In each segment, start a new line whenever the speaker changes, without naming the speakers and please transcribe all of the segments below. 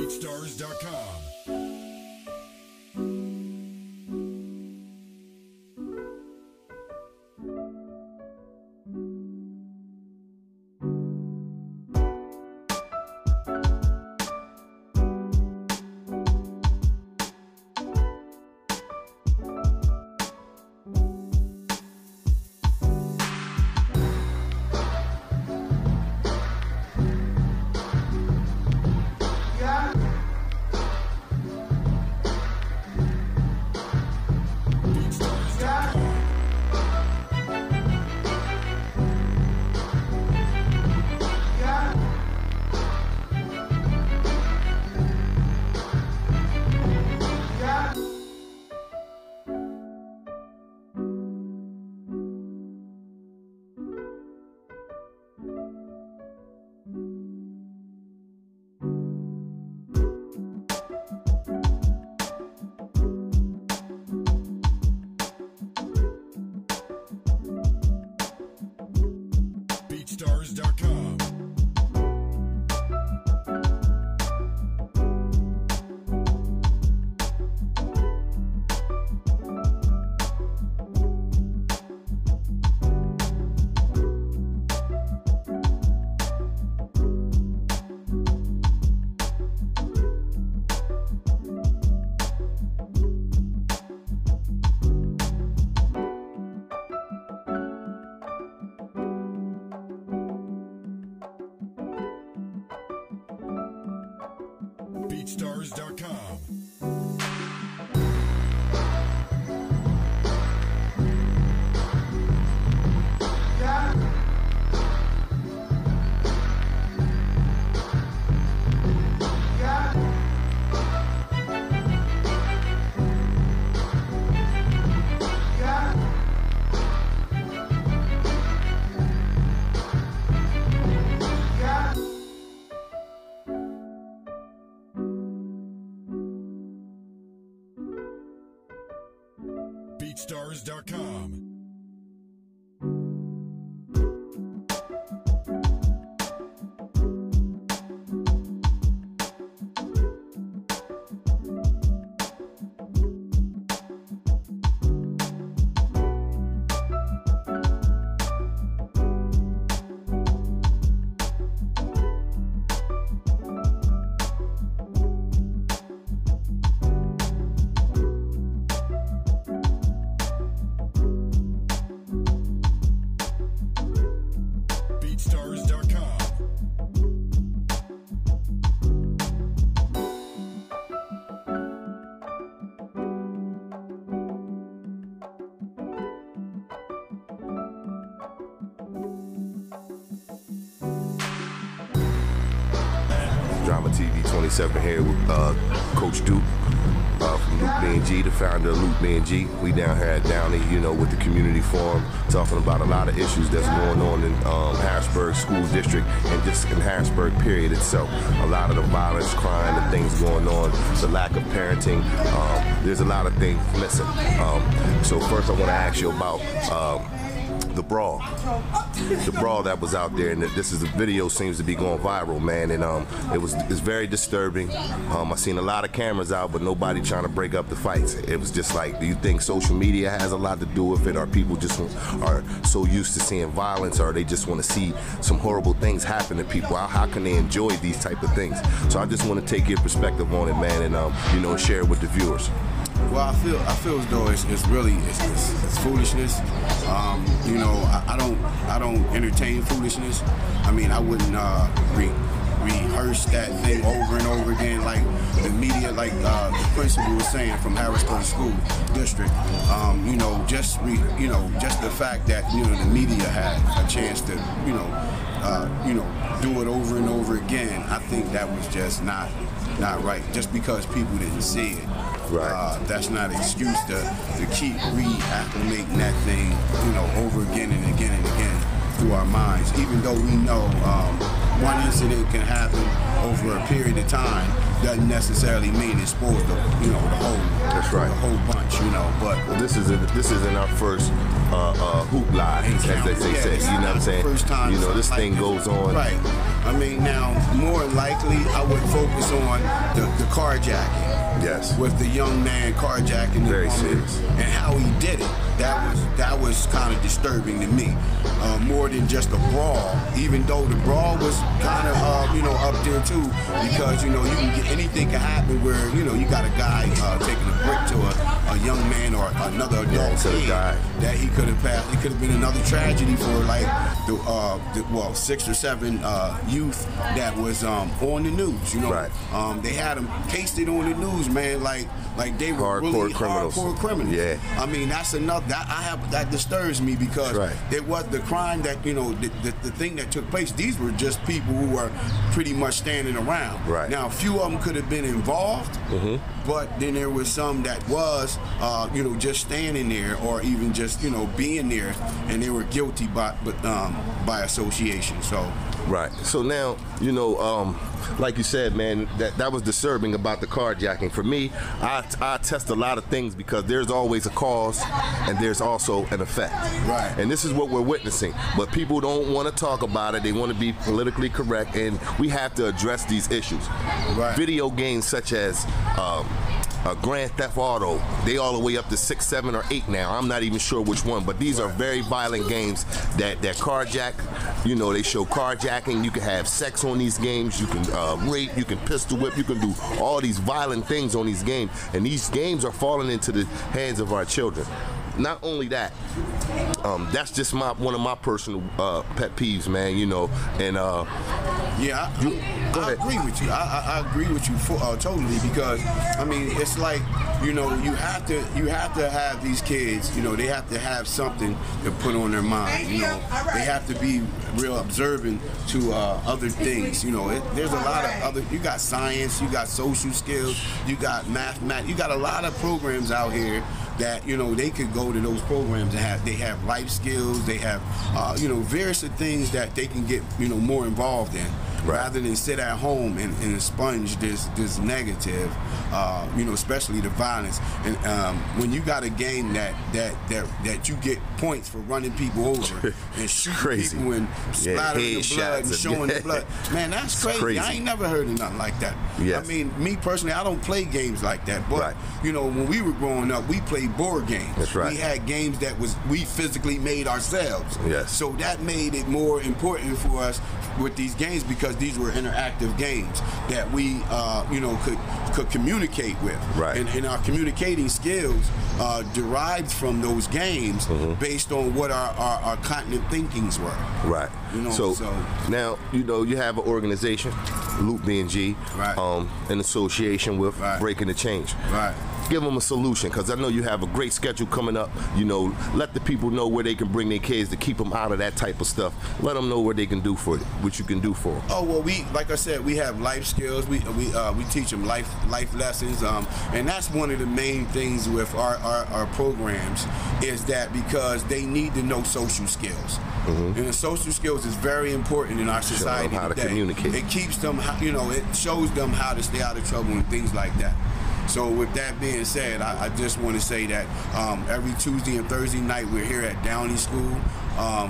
BeatStars.com. BeatStars.com. BeatStars.com. BeatStars.com.
D.R.A.M.A TV 27 here with Coach Duke from Luke B&G, the founder of Luke B&G. We down here at Downey, you know, with the community forum, talking about a lot of issues that's going on in Harrisburg School District and just in Harrisburg period itself. A lot of the violence, crime, and things going on, the lack of parenting. There's a lot of things missing. So first I want to ask you about the brawl. The brawl that was out there, and this is the video seems to be going viral, man, and it's very disturbing. I seen a lot of cameras out, but nobody trying to break up the fights. It was just like, do you think social media has a lot to do with it, or people just are so used to seeing violence, or they just want to see some horrible things happen to people? How can they enjoy these type of things? So I just want to take your perspective on it, man, and you know, share it with the viewers.
Well, I feel as though it's really foolishness. You know, I don't entertain foolishness. I mean, I wouldn't rehearse that thing over and over again like the media, like the principal was saying from Harrisburg School District. You know, just the fact that the media had a chance to do it over and over again. I think that was just not right. Just because people didn't see it.
Right.
That's not an excuse to keep reacclimating that thing, over again and again and again through our minds. Even though we know one incident can happen over a period of time, doesn't necessarily mean it spoils the whole.
That's right.
The whole bunch, But
this isn't our first hoopla, as they say. You know what I'm saying?
First time
you know, this thing goes on.
Right. I mean, now, more likely, I would focus on the carjacking.
Yes.
With the young man carjacking the
Very
woman
serious.
and how he did it. That was kind of disturbing to me. More than just a brawl, even though the brawl was kind of up there too, because you can get anything can happen where you got a guy taking a brick to a young man or another adult kid that he could have passed. It could have been another tragedy for like the 6 or 7 youth that was on the news.
Right.
They had them pasted on the news, man, like they were
hardcore
really
criminals.
hardcore criminals.
Yeah.
I mean, that's enough. That disturbs me because it was the crime that the thing that took place. These were just people who were pretty much standing around.
Right.
Now, a few of them could have been involved, but then there was some that was just standing there or even just being there, and they were guilty by association. So.
Right. So now, like you said, man, that was disturbing about the carjacking. For me, I test a lot of things because there's always a cause and there's also an effect.
Right.
And this is what we're witnessing. But people don't want to talk about it. They want to be politically correct, and we have to address these issues.
Right.
Video games such as Grand Theft Auto, they all the way up to 6, 7, or 8 now. I'm not even sure which one, but these are very violent games that carjack. They show carjacking. You can have sex on these games. You can rape. You can pistol whip. You can do all these violent things on these games, and these games are falling into the hands of our children. Not only that, that's just one of my personal pet peeves, man. And
I agree with you. I agree with you totally because I mean it's like you have to have these kids. They have to have something to put on their mind. They have to be real observant to other things. There's a lot of other. You got science. You got social skills. You got mathematics. You got a lot of programs out here that they could go to those programs and they have life skills, they have various things that they can get more involved in, rather than sit at home and sponge this negative, especially the violence. And when you got a game that you get points for running people over and shooting people and splattering the blood and showing the blood, man, that's crazy. I ain't never heard of nothing like that.
Yes.
I mean, me personally, I don't play games like that, but when we were growing up, we played board games.
That's right.
We had games that we physically made ourselves.
Yes.
So that made it more important for us with these games because these were interactive games that we could communicate with.
Right.
And our communicating skills derived from those games based on what our continent thinkings were.
Right. So now you have an organization, Loop BNG, in association with Breaking the Change.
Right.
Give them a solution, because I know you have a great schedule coming up. Let the people know where they can bring their kids to keep them out of that type of stuff. Let them know what they can do for it, what you can do for them.
Oh well, like I said, we have life skills. We teach them life lessons, and that's one of the main things with our programs is that because they need to know social skills, and the social skills is very important in our society
today. How to communicate.
It keeps them, it shows them how to stay out of trouble and things like that. So with that being said, I just want to say that every Tuesday and Thursday night we're here at Downey School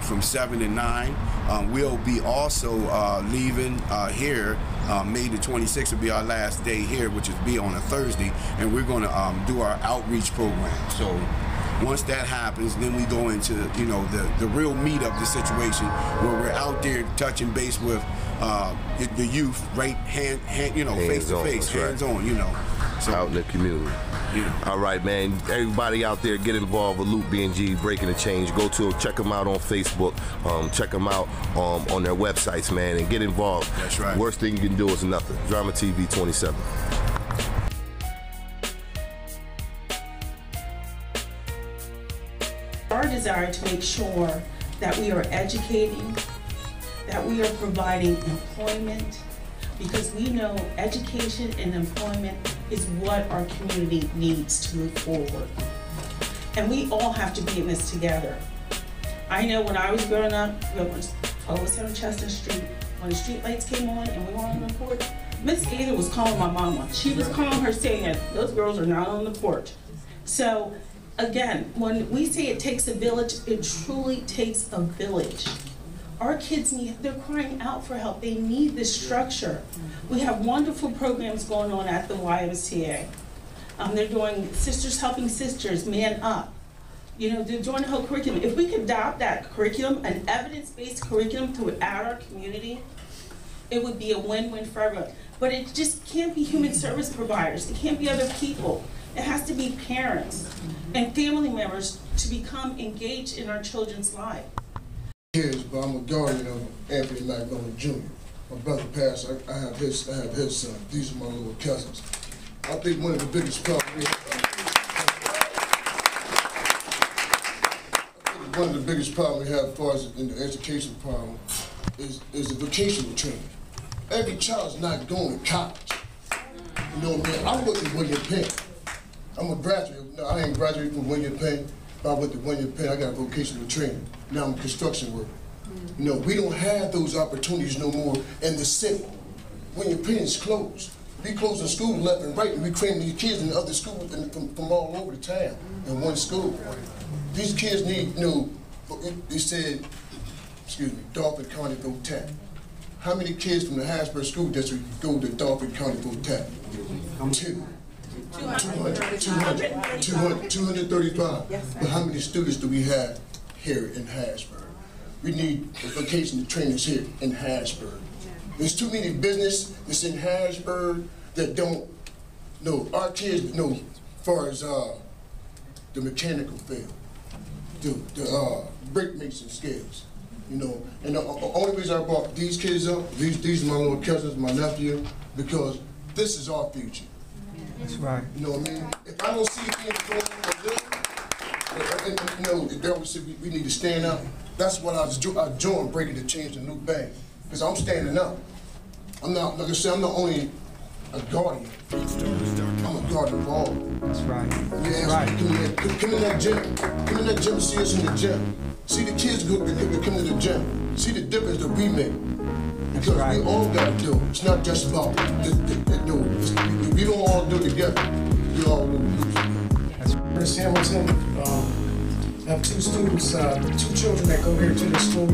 from 7 to 9. We'll be also leaving here. May the 26th will be our last day here, which will be on a Thursday, and we're going to do our outreach program. So once that happens, then we go into the real meat of the situation, where we're out there touching base with the youth, right face to face, hands on, So,
out in the community. All right, man. Everybody out there, get involved with Loop BNG, Breaking the Change. Go to them, check them out on Facebook, check them out on their websites, man, and get involved.
That's right.
Worst thing you can do is nothing. Drama TV 27.
Our desire to make sure that we are educating, that we are providing employment, because we know education and employment is what our community needs to move forward. And we all have to be in this together. I know when I was growing up, we were 1207 Chestnut Street, when the street lights came on and we were on the porch, Miss Gaither was calling my mama. She was calling her saying that those girls are not on the porch. So again, when we say it takes a village, it truly takes a village. Our kids they're crying out for help. They need this structure. We have wonderful programs going on at the YMCA. They're doing Sisters Helping Sisters, Man Up. You know, they're doing the whole curriculum. If we could adopt that curriculum, an evidence-based curriculum throughout our community, it would be a win-win for everyone. But it just can't be human service providers. It can't be other people. It has to be parents and family members to become engaged in our children's lives.
Kids, but I'm a guardian of Anthony McMillan Jr. My brother passed. I have his son. These are my little cousins. I think one of the biggest problems we have. One of the biggest problems we have as far as in the education problem is the vocational training. Every child's not going to college. You know what I mean? I went to William Penn. I'm a graduate. No, I ain't graduated from William Penn, but I went to William Penn. I got vocational training. Now I'm a construction worker. You know, we don't have those opportunities no more in the city. William Penn is closed. We closing schools left and right, and we cramming these kids in other schools from all over the town in one school. These kids need, you know, they said, excuse me, Dauphin County go tap. How many kids from the HARRISBURG school district go to Dauphin County go tap? 235. But how many students do we have here in HARRISBURg? We need vocational trainers here in HARRISBURg. There's too many business that's in HARRISBURg that don't know. Our kids know as far as the mechanical field, the brick mason skills, you know. And the only reason I brought these kids up, these are my little cousins, my nephew, because this is our future.
That's right.
You know what I mean? If I don't see things going on like this, and you know, they always say we need to stand up. That's what I joined Breaking the Chains, the new band, because I'm standing up. I'm not, like I said, I'm not only a guardian. I'm a guardian of all.
That's right.
That's right. Come in that gym. Come in that gym and see us in the gym. See the kids come to the gym. See the difference that we make. Because we all got to do it. It's not just about we don't all do it together. We all do it.
Chris Hamilton. I have two students, two children that go here to the school.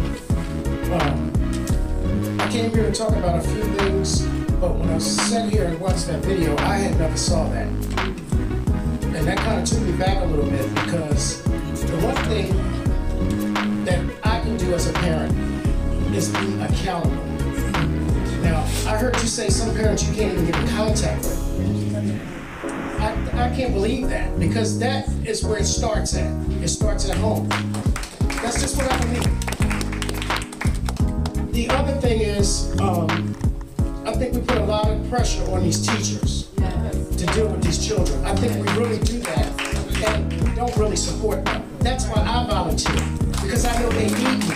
I came here to talk about a few things, but when I sat here and watched that video, I had never saw that. And that kind of took me back a little bit, because the one thing that I can do as a parent is be accountable. Now, I heard you say some parents you can't even get in contact with. I can't believe that, because that is where it starts at. It starts at home. That's just what I believe. The other thing is, I think we put a lot of pressure on these teachers to deal with these children. I think we really do that, and we don't really support them. That's why I volunteer, because I know they need me.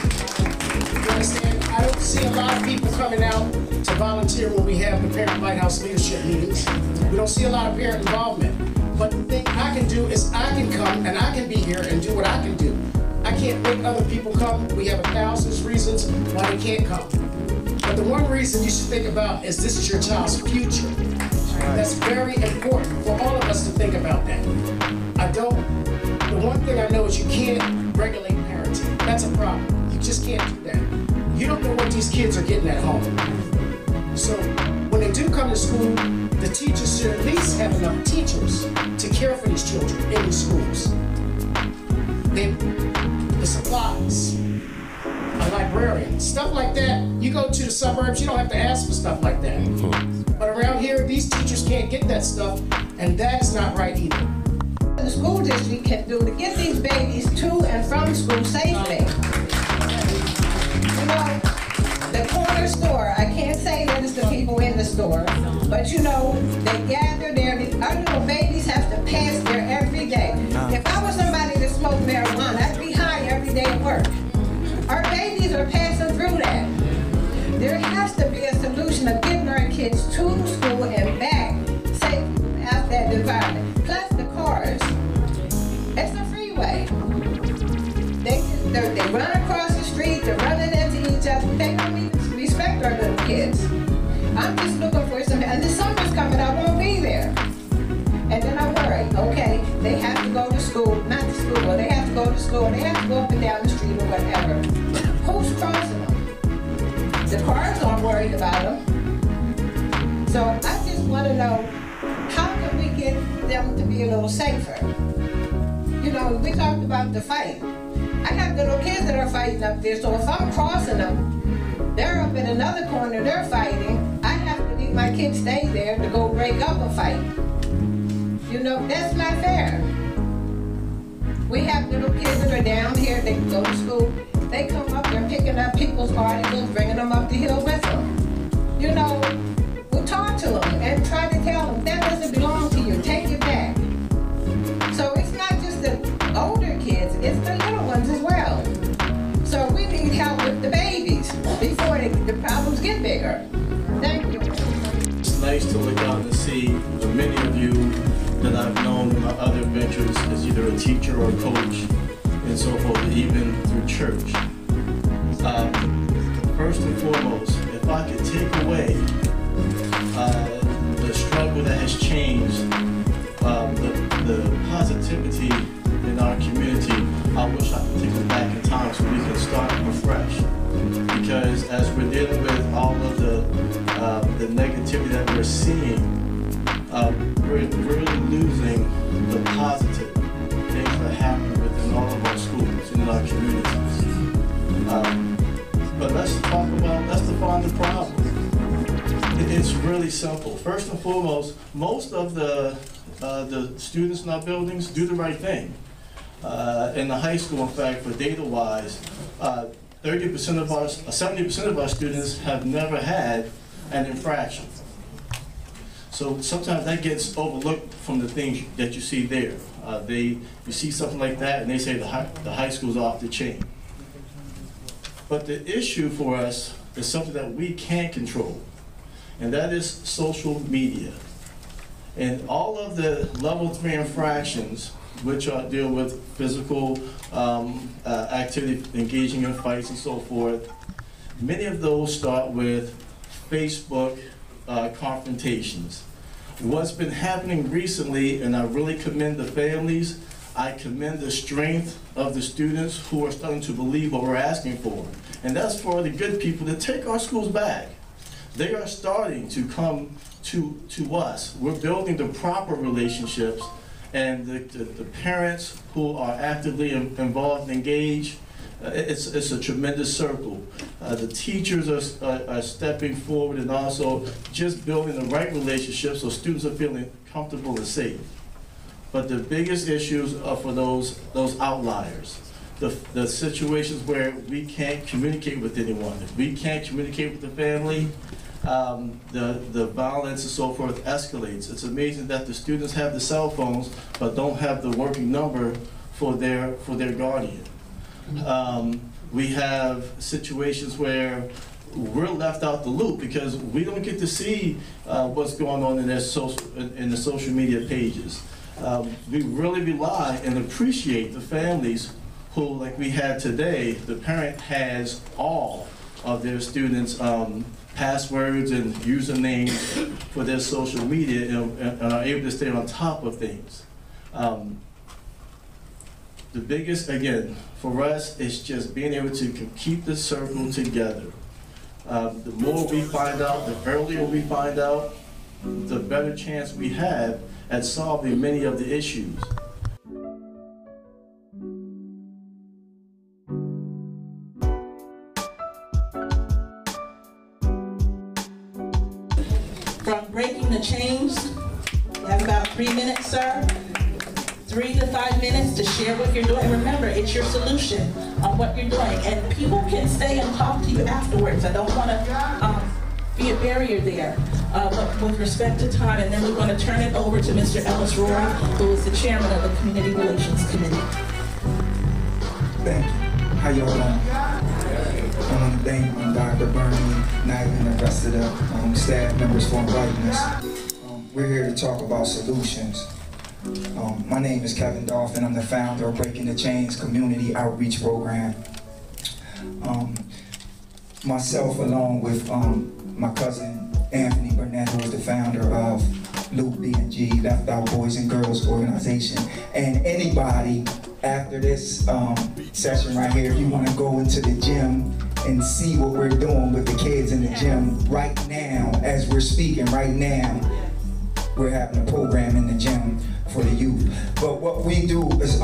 You understand? I don't see a lot of people coming out to volunteer when we have the Parent Lighthouse leadership meetings. We don't see a lot of parent involvement. But the thing I can do is I can come and I can be here and do what I can do. I can't make other people come. We have 1,000 reasons why they can't come. But the one reason you should think about is this is your child's future. That's very important for all of us to think about that. The one thing I know is you can't regulate parenting. That's a problem. You just can't do that. You don't know what these kids are getting at home. So when they do come to school, the teachers should at least have enough teachers to care for these children in these schools. The supplies, a librarian, stuff like that. You go to the suburbs, you don't have to ask for stuff like that. But around here, these teachers can't get that stuff, and that's not right either.
The school district can do to get these babies to and from school safely. You know, the corner store, I can't say that it's the people in the store, but you know, they gather there. Our little babies have to pass there every day. If I was somebody that smoked marijuana, I'd be high every day at work. Our babies are passing through that. There has to be a solution of getting our kids to school and back safe out that environment. Plus the cars. It's a freeway. They run across the street, they're running into each other. They don't even respect our little kids. I'm just looking for some, and the summer's coming, I won't be there. And The cars aren't worried about them. So I just want to know, how can we get them to be a little safer? You know, we talked about the fight. I have little kids that are fighting up there, so if I'm crossing them, they're up in another corner, they're fighting. I have to leave my kids stay there to go break up a fight. You know, that's not fair. We have little kids that are down here, they go to school, they come up, they're picking up people's articles, bringing them up the hill with them. You know, we'll talk to them and try to tell them, that doesn't belong to you, take it back. So it's not just the older kids, it's the little ones as well. So we need help with the babies before the problems get bigger. Thank you.
It's nice to look out and see the many of you that I've known in my other ventures as either a teacher or a coach and so forth, even through church. First and foremost, if I could take away the struggle that has changed, the positivity in our community, I wish I could take it back in time so we can start afresh. Because as we're dealing with all of the negativity that we're seeing, we're really losing the positive things that happen within all of our schools, in our communities. But let's define the problem. It's really simple. First and foremost, most of the students in our buildings do the right thing. In the high school, in fact, for data-wise, 70% of our students have never had an infraction. So sometimes that gets overlooked from the things that you see there. You see something like that and they say the high school's off the chain. But the issue for us is something that we can't control, and that is social media. And all of the level 3 infractions, which deal with physical activity, engaging in fights and so forth, many of those start with Facebook confrontations. What's been happening recently, and I really commend the families, I commend the strength of the students who are starting to believe what we're asking for. And that's for the good people to take our schools back. They are starting to come to us. We're building the proper relationships, and the parents who are actively involved and engaged, it's a tremendous circle. The teachers are stepping forward and also just building the right relationships so students are feeling comfortable and safe. But the biggest issues are for those outliers. The situations where we can't communicate with anyone. If we can't communicate with the family, the violence and so forth escalates. It's amazing that the students have the cell phones but don't have the working number for their guardian. We have situations where we're left out the loop because we don't get to see what's going on in the social media pages. We really rely and appreciate the families who, like we had today, the parent has all of their students' passwords and usernames for their social media and are able to stay on top of things. The biggest, again, for us, is just being able to keep the circle together. The more we find out, the earlier we find out, the better chance we have at solving many of the issues.
From breaking the chains, you have about 3 minutes, sir. 3 to 5 minutes to share what you're doing. Remember, it's your solution on what you're doing. And people can stay and talk to you afterwards. I don't want to be a barrier there. But with respect to time, and then we're going to turn it over to Mr. Ellis Roy, who is the chairman of the Community Relations Committee.
Thank you. How y'all doing? I want to thank Dr. Bernie, Knight, and the rest of the staff members for inviting us. We're here to talk about solutions. My name is Kevin Dolphin. I'm the founder of Breaking the Chains Community Outreach Program. Myself, along with my cousin Anthony Burnett, who is the founder of Luke B&G, Left Out Boys and Girls Organization. And anybody after this session right here, if you want to go into the gym and see what we're doing with the kids in the gym right now. As we're speaking right now, we're having a program in the gym for the youth. But what we do is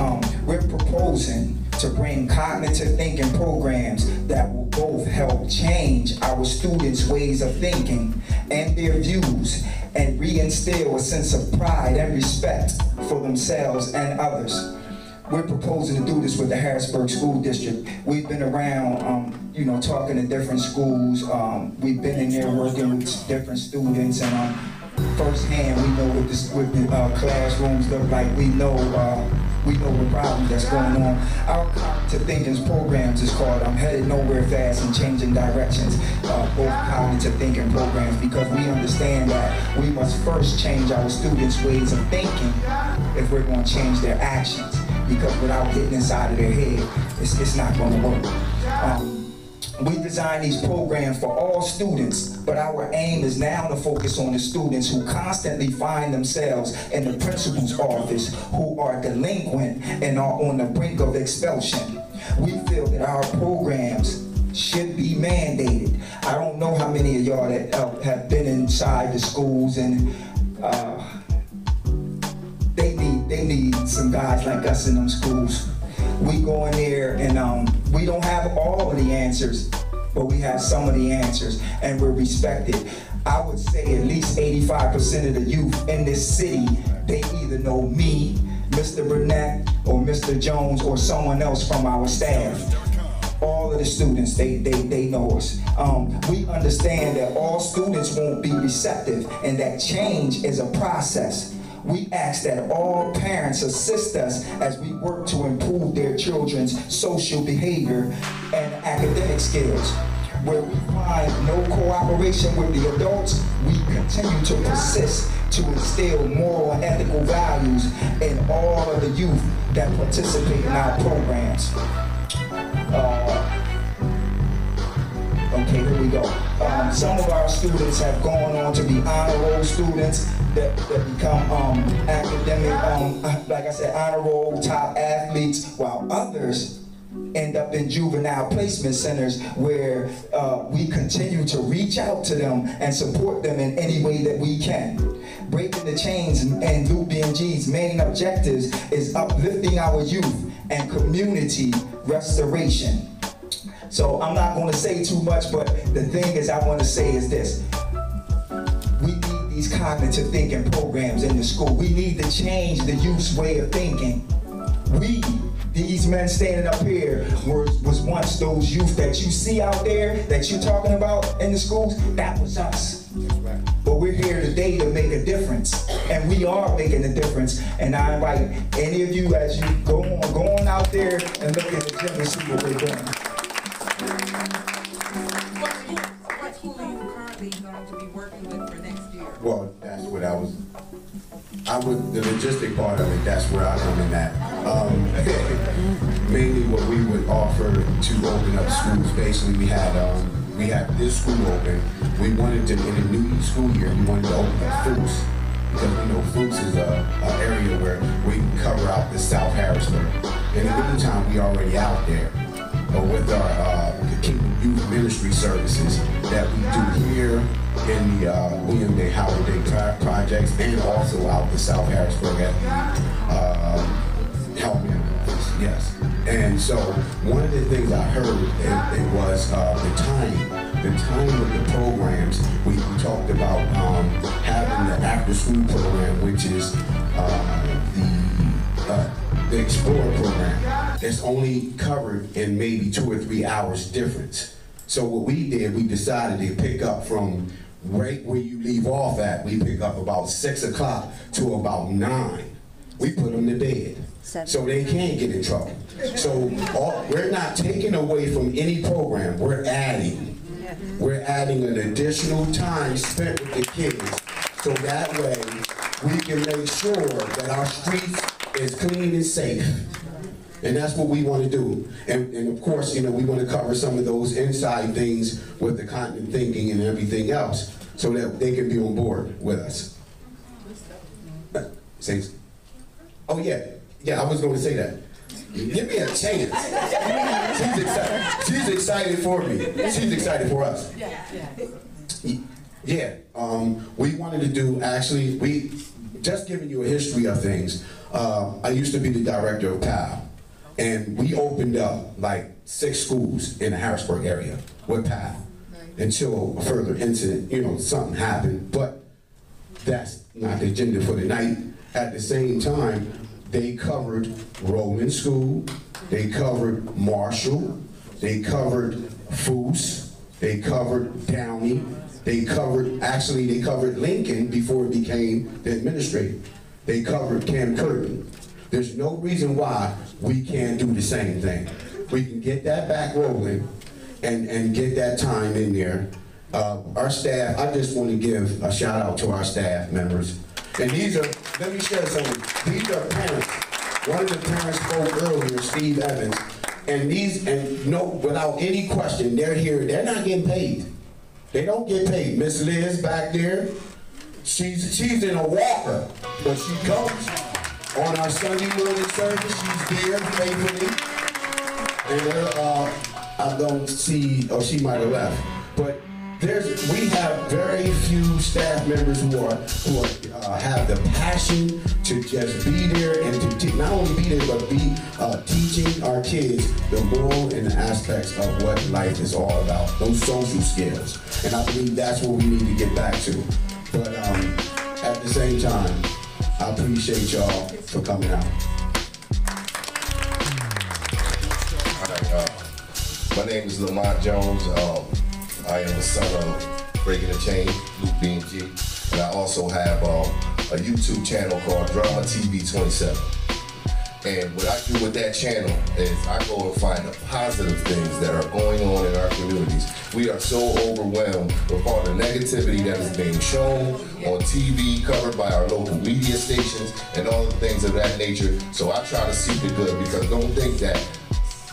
we're proposing to bring cognitive thinking programs that will both help change our students' ways of thinking and their views, and reinstill a sense of pride and respect for themselves and others. We're proposing to do this with the Harrisburg School District. We've been around, you know, talking to different schools. We've been in there working with different students, and firsthand, we know what the classrooms look like. We know what problems that's going on. Our cognitive thinking programs is called Headed Nowhere Fast and Changing Directions, both cognitive thinking programs, because we understand that we must first change our students' ways of thinking if we're going to change their actions, because without getting inside of their head, it's not going to work. We design these programs for all students, but our aim is now to focus on the students who constantly find themselves in the principal's office, who are delinquent and are on the brink of expulsion. We feel that our programs should be mandated. I don't know how many of y'all that have been inside the schools, and they need some guys like us in them schools. We go in there and we don't have all of the answers, but we have some of the answers, and we're respected. I would say at least 85% of the youth in this city, they either know me, Mr. Burnett, or Mr. Jones, or someone else from our staff. All of the students, they know us. We understand that all students won't be receptive, and that change is a process. We ask that all parents assist us as we work to improve their children's social behavior and academic skills. Where we find no cooperation with the adults, we continue to persist to instill moral and ethical values in all of the youth that participate in our programs. Okay, here we go. Some of our students have gone on to be honor roll students that become academic, like I said, honor roll top athletes, while others end up in juvenile placement centers where we continue to reach out to them and support them in any way that we can. Breaking the Chains and Lou BNG's main objectives is uplifting our youth and community restoration. So I'm not going to say too much, but the thing is I want to say is this. We need these cognitive thinking programs in the school. We need to change the youth's way of thinking. These men standing up here was once those youth that you see out there, that you're talking about in the schools. That was us. But we're here today to make a difference, and we are making a difference. And I invite any of you, as you go on out there and look at the gym and see what we're doing.
What school are you currently going to be working with for next year?
Well, that's what the logistic part of it, that's where I come in at. Mainly what we would offer to open up schools, basically we had this school open. We wanted to, in the new school year, we wanted to open up Fuchs, because we know Fuchs is an area where we can cover out the South Harrisburg. In the meantime, we already out there. With our Kingdom Youth Ministry services that we do here in the William Day Howard Day projects, and also out the South Harrisburg at the Help Me office, yes. And so one of the things I heard, it was the time of the programs. We talked about having the after school program, which is the Explorer program. It's only covered in maybe 2 or 3 hours difference. So what we did, we decided to pick up from right where you leave off at. We pick up about 6 o'clock to about 9. We put them to bed so they can't get in trouble. So we're not taking away from any program. We're adding an additional time spent with the kids, so that way we can make sure that our streets is clean and safe. And that's what we want to do. And of course, you know, we want to cover some of those inside things with the cognitive thinking and everything else, so that they can be on board with us. Oh yeah, I was going to say that. Give me a chance. She's excited. She's excited for me. She's excited for us. Yeah. We wanted to do, actually, just giving you a history of things. I used to be the director of PAL, and we opened up like 6 schools in the Harrisburg area with PAL until a further incident, you know, something happened, but that's not the agenda for the night. At the same time, they covered Rowland School, they covered Marshall, they covered Foose, they covered Downey, they covered Lincoln before it became the administrator. They covered Cam Curtin. There's no reason why we can't do the same thing. We can get that back rolling and get that time in there. Our staff, I just want to give a shout out to our staff members. And these are, let me share something. These are parents. One of the parents spoke earlier, Steve Evans. And no, without any question, they're here, they're not getting paid. They don't get paid. Miss Liz back there, she's in a walker, but she comes on our Sunday morning service. She's there faithfully. And I don't see, oh, she might have left. But we have very few staff members who have the passion to just be there and to not only be there, but be teaching our kids the moral and the aspects of what life is all about, those social skills. And I believe that's what we need to get back to. But at the same time, I appreciate y'all for coming out.
My name is Lamont Jones. I am the son of Breaking the Chain, Luke B&G, and I also have a YouTube channel called D.R.A.M.A TV 27. And what I do with that channel is I go and find the positive things that are going on in our communities. We are so overwhelmed with all the negativity that is being shown on TV, covered by our local media stations, and all the things of that nature. So I try to see the good, because don't think that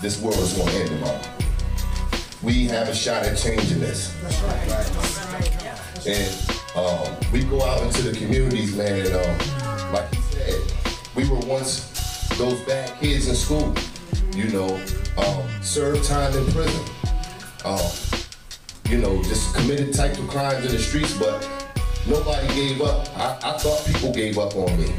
this world is going to end tomorrow. We have a shot at changing this. And we go out into the communities, man, and like you said, we were once those bad kids in school, you know, served time in prison, you know, just committed types of crimes in the streets, but nobody gave up. I thought people gave up on me,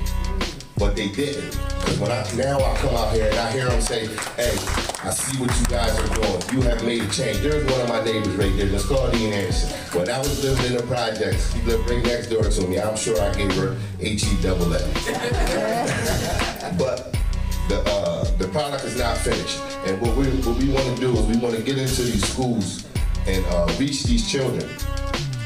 but they didn't. Because now I come out here and I hear them say, hey, I see what you guys are doing. You have made a change. There's one of my neighbors right there. Let's call Dean Anderson. When I was living in the projects, he lived right next door to me. I'm sure I gave her HEAA. But the product is not finished. And what we want to do is we want to get into these schools and reach these children.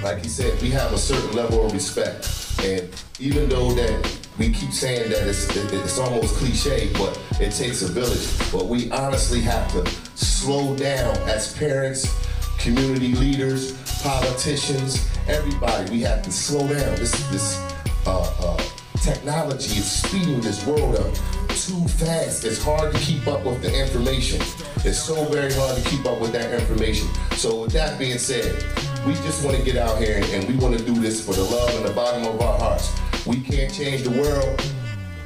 Like he said, we have a certain level of respect. And even though that we keep saying that it's almost cliche, but it takes a village. But we honestly have to slow down as parents, community leaders, politicians, everybody. We have to slow down. This technology is speeding this world up too fast. It's hard to keep up with the information. It's so very hard to keep up with that information. So with that being said, we just want to get out here and we want to do this for the love and the bottom of our hearts. We can't change the world,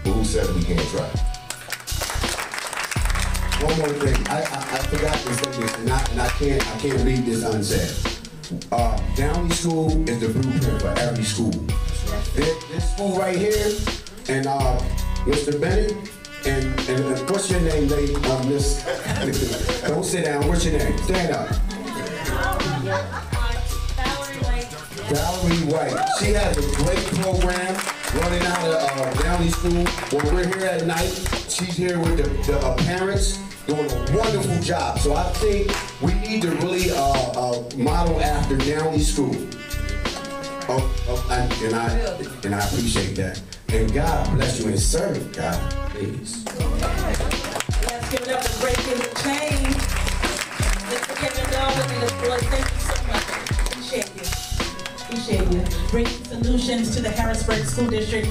but who said we can't try?
One more thing, I forgot to say this, and I can't leave this unsaid. Downey School is the blueprint for every school. This school right here, and Mr. Bennett, and what's your name, lady? Miss. Don't sit down. What's your name? Stand up. Valerie White. She has a great program running out of Downey School. When we're here at night, she's here with the parents doing a wonderful job. So I think we need to really model after Downey School. And I appreciate that. And God bless you and serve God, please.
Let's give it up and break in the chain. Mr. Kevin Dolan and the boys, thank you so much. Appreciate you. Appreciate you. Bringing solutions to the Harrisburg School District.